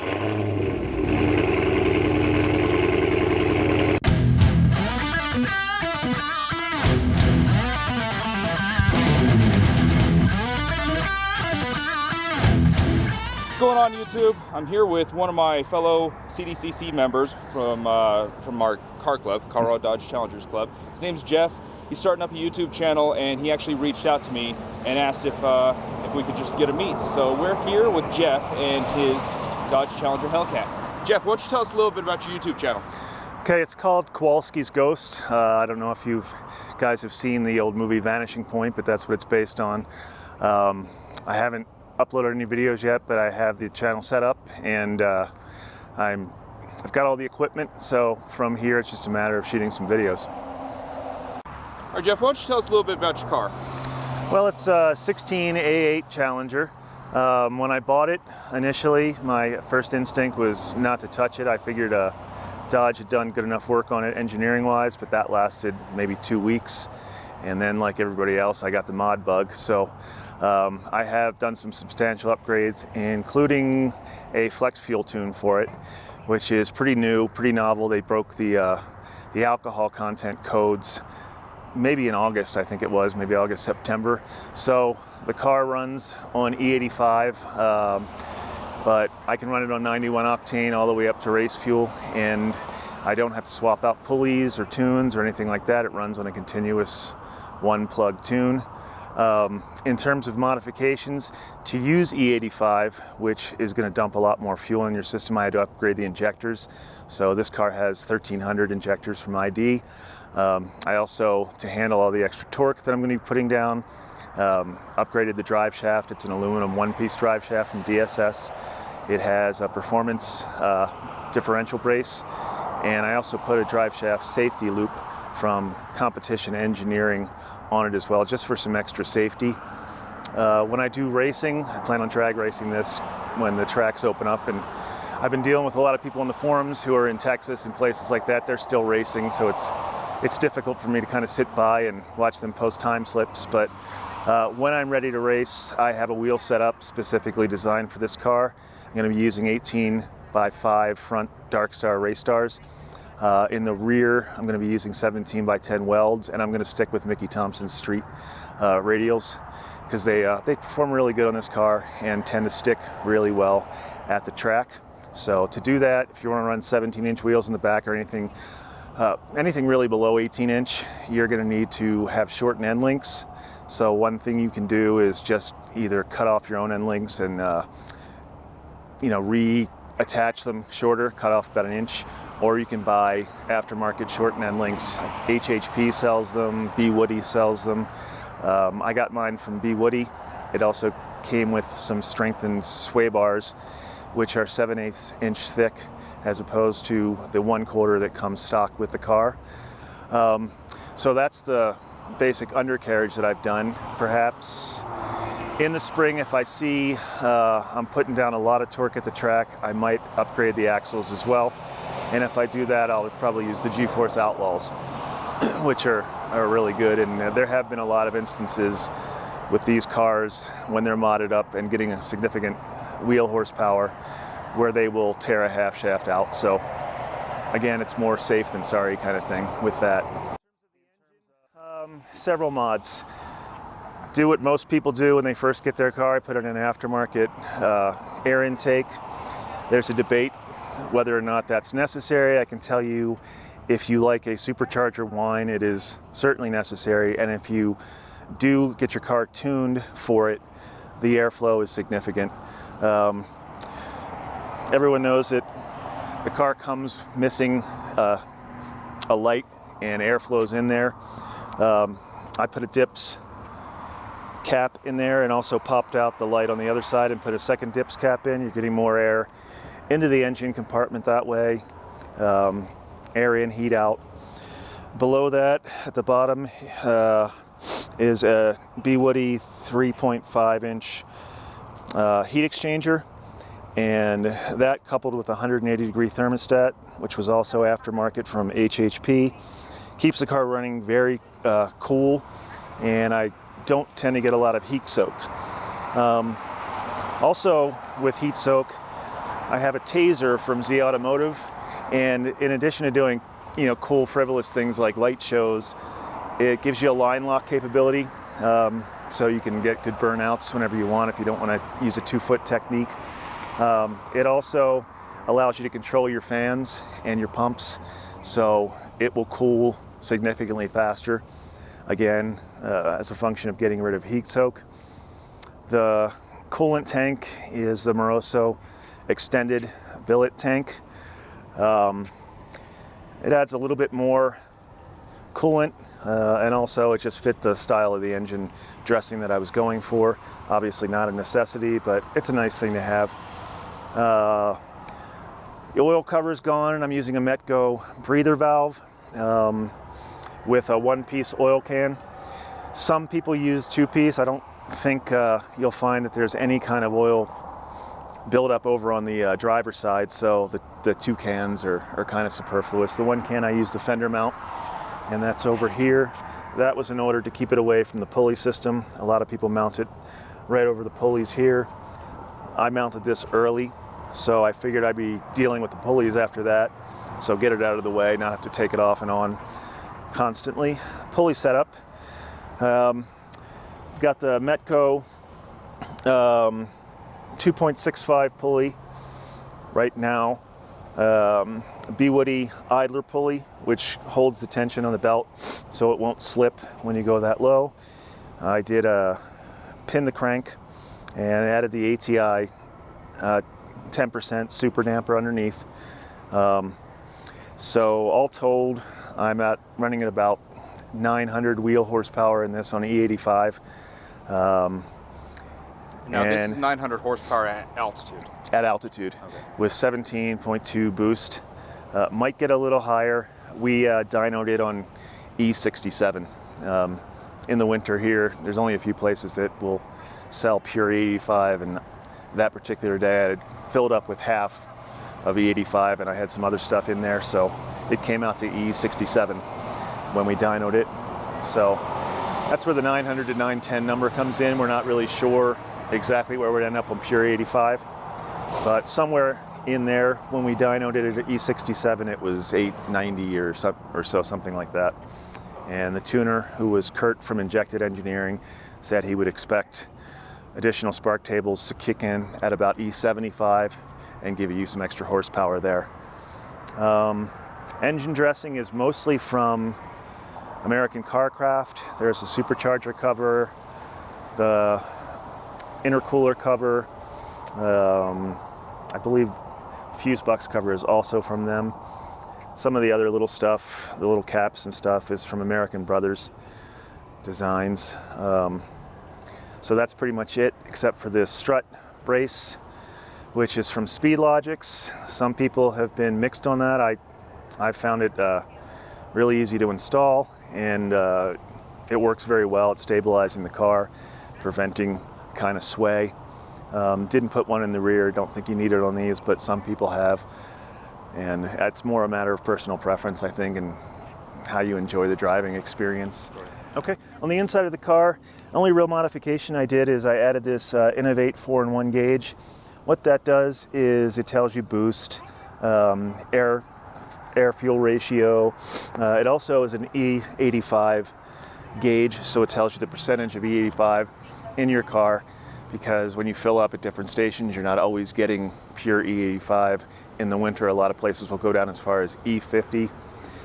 What's going on YouTube? I'm here with one of my fellow CDCC members from our car club, Colorado Dodge Challengers Club. His name's Jeff. He's starting up a YouTube channel, and he actually reached out to me and asked if we could just get a meet. So we're here with Jeff and his Dodge Challenger Hellcat. Jeff, why don't you tell us a little bit about your YouTube channel? Okay, it's called Kowalski's Ghost. I don't know if you guys have seen the old movie Vanishing Point, but that's what it's based on. I haven't uploaded any videos yet, but I have the channel set up, and I've got all the equipment, so from here it's just a matter of shooting some videos. All right, Jeff, why don't you tell us a little bit about your car? Well, it's a 16 A8 Challenger. When I bought it initially, my first instinct was not to touch it. I figured Dodge had done good enough work on it engineering-wise, but that lasted maybe 2 weeks. And then, like everybody else, I got the mod bug. So I have done some substantial upgrades, including a flex fuel tune for it, which is pretty new, pretty novel. They broke the alcohol content codes maybe in August, I think it was, maybe August, September. So the car runs on E85, but I can run it on 91 octane all the way up to race fuel, and I don't have to swap out pulleys or tunes or anything like that. It runs on a continuous one-plug tune. In terms of modifications, to use E85, which is going to dump a lot more fuel in your system, I had to upgrade the injectors. So this car has 1300 injectors from ID. I also, to handle all the extra torque that I'm going to be putting down, upgraded the drive shaft. It's an aluminum one-piece drive shaft from DSS. It has a performance differential brace, and I also put a drive shaft safety loop from Competition Engineering on it as well, just for some extra safety. When I do racing, I plan on drag racing this when the tracks open up, and I've been dealing with a lot of people on the forums who are in Texas and places like that. They're still racing, so it's difficult for me to kind of sit by and watch them post time slips. But when I'm ready to race, I have a wheel set up specifically designed for this car. I'm going to be using 18x5 front Darkstar Race Stars. In the rear, I'm going to be using 17x10 welds, and I'm going to stick with Mickey Thompson's street radials, because they perform really good on this car and tend to stick really well at the track. So to do that, if you want to run 17-inch wheels in the back or anything really below 18-inch, you're going to need to have shortened end links. So one thing you can do is just either cut off your own end links and reattach them shorter, cut off about an inch, or you can buy aftermarket shortened end links. WHP sells them, Woody sells them. I got mine from Woody. It also came with some strengthened sway bars, which are 7/8 inch thick, as opposed to the 1/4 that comes stock with the car. So that's the basic undercarriage that I've done. Perhaps in the spring, if I see I'm putting down a lot of torque at the track, I might upgrade the axles as well. And if I do that, I'll probably use the G-Force Outlaws, which are really good. And there have been a lot of instances with these cars when they're modded up and getting a significant wheel horsepower where they will tear a half shaft out. So again, it's more safe than sorry kind of thing with that. Several mods. Do what most people do when they first get their car. I put in an aftermarket air intake. There's a debate whether or not that's necessary. I can tell you, if you like a supercharger whine, it is certainly necessary. And if you do get your car tuned for it, the airflow is significant. Everyone knows that the car comes missing a light and airflow's in there. I put a DIPS cap in there and also popped out the light on the other side and put a second DIPS cap in. You're getting more air into the engine compartment that way. Air in, heat out. Below that, at the bottom, is a Woody 3.5-inch heat exchanger, and that coupled with a 180-degree thermostat, which was also aftermarket from WHP, keeps the car running very cool, and I don't tend to get a lot of heat soak. Also, with heat soak, I have a taser from Z Automotive, and in addition to doing, you know, cool frivolous things like light shows, it gives you a line lock capability, so you can get good burnouts whenever you want if you don't want to use a 2-foot technique. It also allows you to control your fans and your pumps, so it will cool significantly faster, again, as a function of getting rid of heat soak. The coolant tank is the Moroso extended billet tank. It adds a little bit more coolant, and also it just fit the style of the engine dressing that I was going for. Obviously not a necessity, but it's a nice thing to have. The oil cover is gone, and I'm using a Metco breather valve with a 1-piece oil can. Some people use 2-piece. I don't think you'll find that there's any kind of oil buildup over on the driver's side, so the 2 cans are kind of superfluous. The 1 can I use the fender mount, and that's over here. That was in order to keep it away from the pulley system. A lot of people mount it right over the pulleys here. I mounted this early, so I figured I'd be dealing with the pulleys after that, so get it out of the way, not have to take it off and on constantly. Pulley setup. Got the Metco 2.65 pulley right now. B-Woody idler pulley, which holds the tension on the belt so it won't slip when you go that low. I did pin the crank and added the ATI 10% super damper underneath. So all told, I'm running at about 900 wheel horsepower in this on E85. Now this is 900 horsepower at altitude. At altitude, okay. With 17.2 boost. Might get a little higher. We dynoed it on E67. In the winter here, there's only a few places that will sell pure E85, and that particular day I had filled up with half of E85, and I had some other stuff in there, so it came out to E67 when we dynoed it. So that's where the 900 to 910 number comes in. We're not really sure exactly where we'd end up on pure 85, but somewhere in there when we dynoed it at E67, it was 890 or so, something like that. And the tuner, who was Kurt from Injected Engineering, said he would expect additional spark tables to kick in at about E75 and give you some extra horsepower there. Engine dressing is mostly from American Carcraft. There's a supercharger cover, the intercooler cover, I believe fuse box cover is also from them. Some of the other little stuff, the little caps and stuff, is from American Brothers Designs. So that's pretty much it, except for this strut brace, which is from Speedlogics. Some people have been mixed on that. I found it really easy to install, and it works very well at stabilizing the car, preventing kind of sway. Didn't put one in the rear. Don't think you need it on these, but some people have. And it's more a matter of personal preference, I think, and how you enjoy the driving experience. Okay, on the inside of the car, the only real modification I did is I added this Innovate 4-in-1 gauge. What that does is it tells you boost, air-fuel ratio. It also is an E85 gauge, so it tells you the percentage of E85 in your car, because when you fill up at different stations, you're not always getting pure E85. In the winter, a lot of places will go down as far as E50.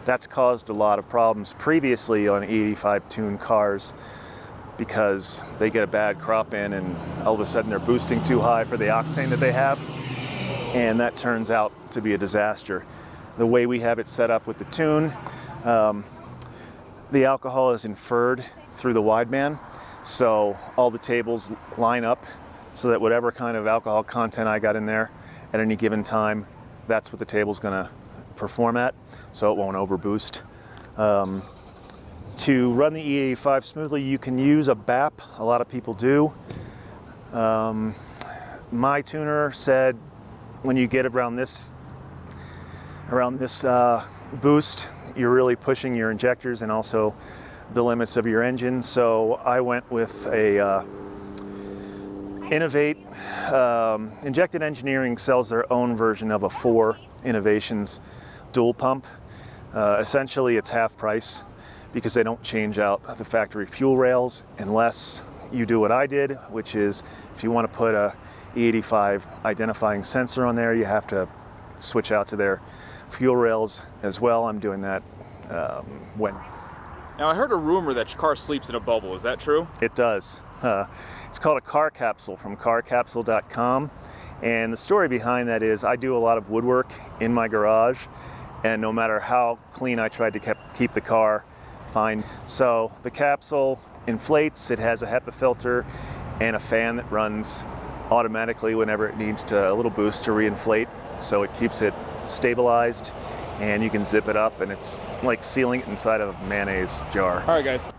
That's caused a lot of problems previously on E85 tuned cars, because they get a bad crop in and all of a sudden they're boosting too high for the octane that they have, and that turns out to be a disaster. The way we have it set up with the tune, the alcohol is inferred through the wideband, so all the tables line up so that whatever kind of alcohol content I got in there at any given time, that's what the table's going to perform at, so it won't overboost. To run the E85 smoothly, you can use a BAP. A lot of people do. My tuner said when you get around this boost, you're really pushing your injectors and also the limits of your engine. So I went with a Innovate, Injected Engineering sells their own version of a 4 Innovations dual pump. Essentially it's half price because they don't change out the factory fuel rails unless you do what I did, which is if you want to put a E85 identifying sensor on there, you have to switch out to their fuel rails as well. I'm doing that when. Now I heard a rumor that your car sleeps in a bubble. Is that true? It does. It's called a car capsule from carcapsule.com. And the story behind that is I do a lot of woodwork in my garage, and no matter how clean I tried to keep the car, fine. So the capsule inflates, it has a HEPA filter and a fan that runs automatically whenever it needs to, a little boost to reinflate. So it keeps it stabilized, and you can zip it up, and it's like sealing it inside of a mayonnaise jar. All right, guys.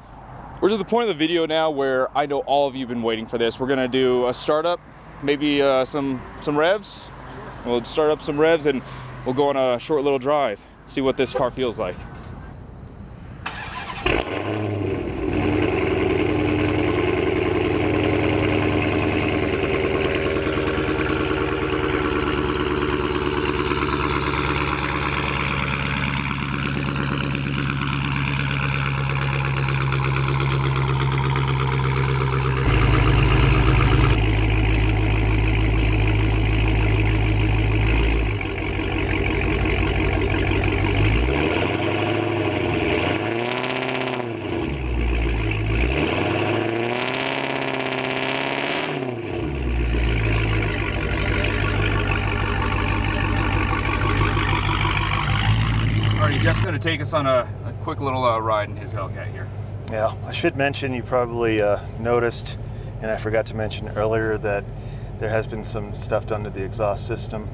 We're to the point of the video now where I know all of you have been waiting for this. We're gonna do a startup, maybe some revs. We'll start up some revs and we'll go on a short little drive, see what this car feels like. Jeff's going to take us on a quick little ride in his Hellcat here. Yeah, I should mention, you probably noticed, and I forgot to mention earlier, that there has been some stuff done to the exhaust system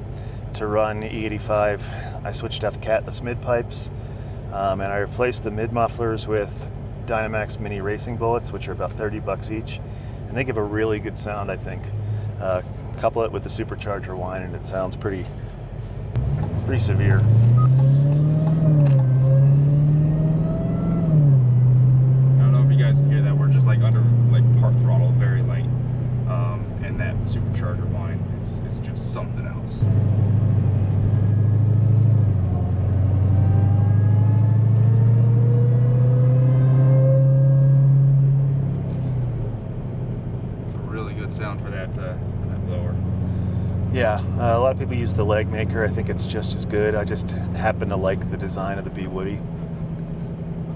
to run E85. I switched out to catless mid pipes, and I replaced the mid mufflers with Dynamax mini racing bullets, which are about 30 bucks each, and they give a really good sound, I think. Couple it with the supercharger whine, and it sounds pretty severe. You guys can hear that we're just like under park throttle, very light, and that supercharger whine is just something else. It's a really good sound for that blower. Yeah, a lot of people use the leg maker. I think it's just as good. I just happen to like the design of the B Woody.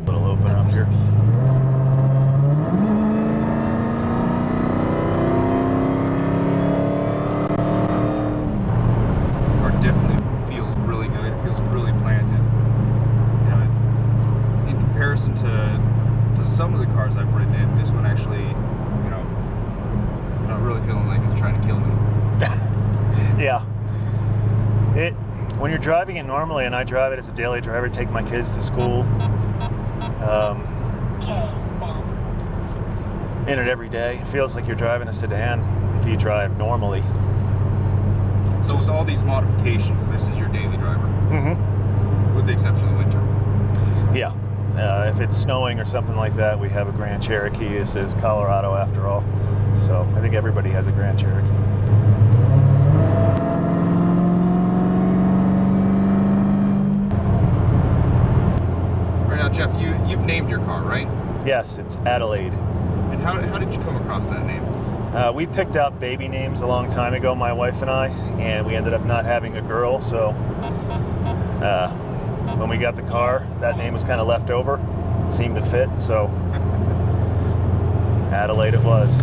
Little opener up here. To some of the cars I've ridden in, this one actually, you know, I'm not really feeling like it's trying to kill me. Yeah. When you're driving it normally, and I drive it as a daily driver, take my kids to school, in it every day, it feels like you're driving a sedan if you drive normally. So with all these modifications, this is your daily driver? Mm-hmm. With the exception of the winter? Yeah. If it's snowing or something like that, we have a Grand Cherokee. This is Colorado after all. So I think everybody has a Grand Cherokee. Right now, Jeff, you've named your car, right? Yes, it's Adelaide. And how did you come across that name? We picked out baby names a long time ago, my wife and I, and we ended up not having a girl, so when we got the car, that name was kind of left over. It seemed to fit, so Adelaide it was.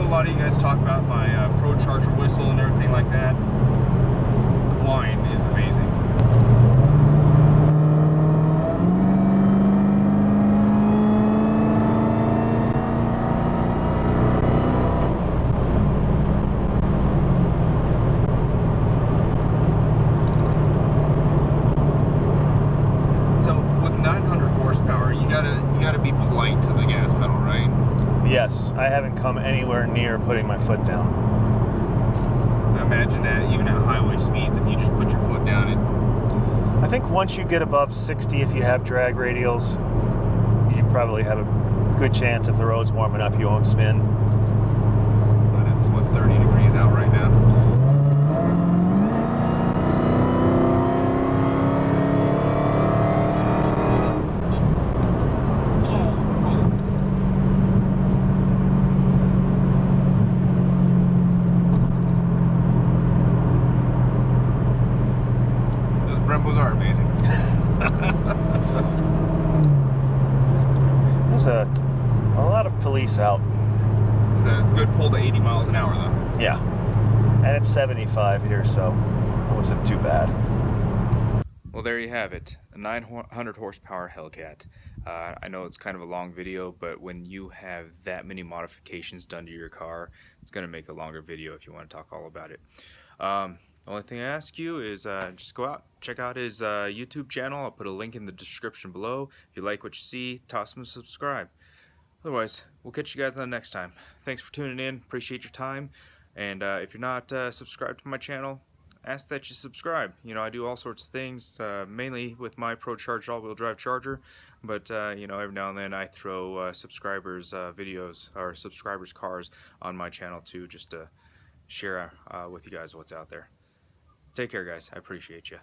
a lot of you guys talk about my Procharger whistle and everything like that. The whine is amazing. You gotta be polite to the gas pedal, right? Yes, I haven't come anywhere near putting my foot down. I imagine that even at highway speeds, if you just put your foot down, I think once you get above 60, if you have drag radials, you probably have a good chance if the road's warm enough, you won't spin. But it's what, 30 degrees out right now. Brembos are amazing. There's a lot of police out. It's a good pull to 80 miles an hour though. Yeah, and it's 75 here, so it wasn't too bad. Well, there you have it, a 900 horsepower Hellcat. I know it's kind of a long video, but when you have that many modifications done to your car, it's going to make a longer video if you want to talk all about it. The only thing I ask you is just go out, check out his YouTube channel. I'll put a link in the description below. If you like what you see, toss him a subscribe. Otherwise, we'll catch you guys on the next time. Thanks for tuning in. Appreciate your time. And if you're not subscribed to my channel, ask that you subscribe. You know, I do all sorts of things, mainly with my Procharger all-wheel drive charger. But, you know, every now and then I throw subscribers' videos or subscribers' cars on my channel too, just to share with you guys what's out there. Take care, guys. I appreciate you.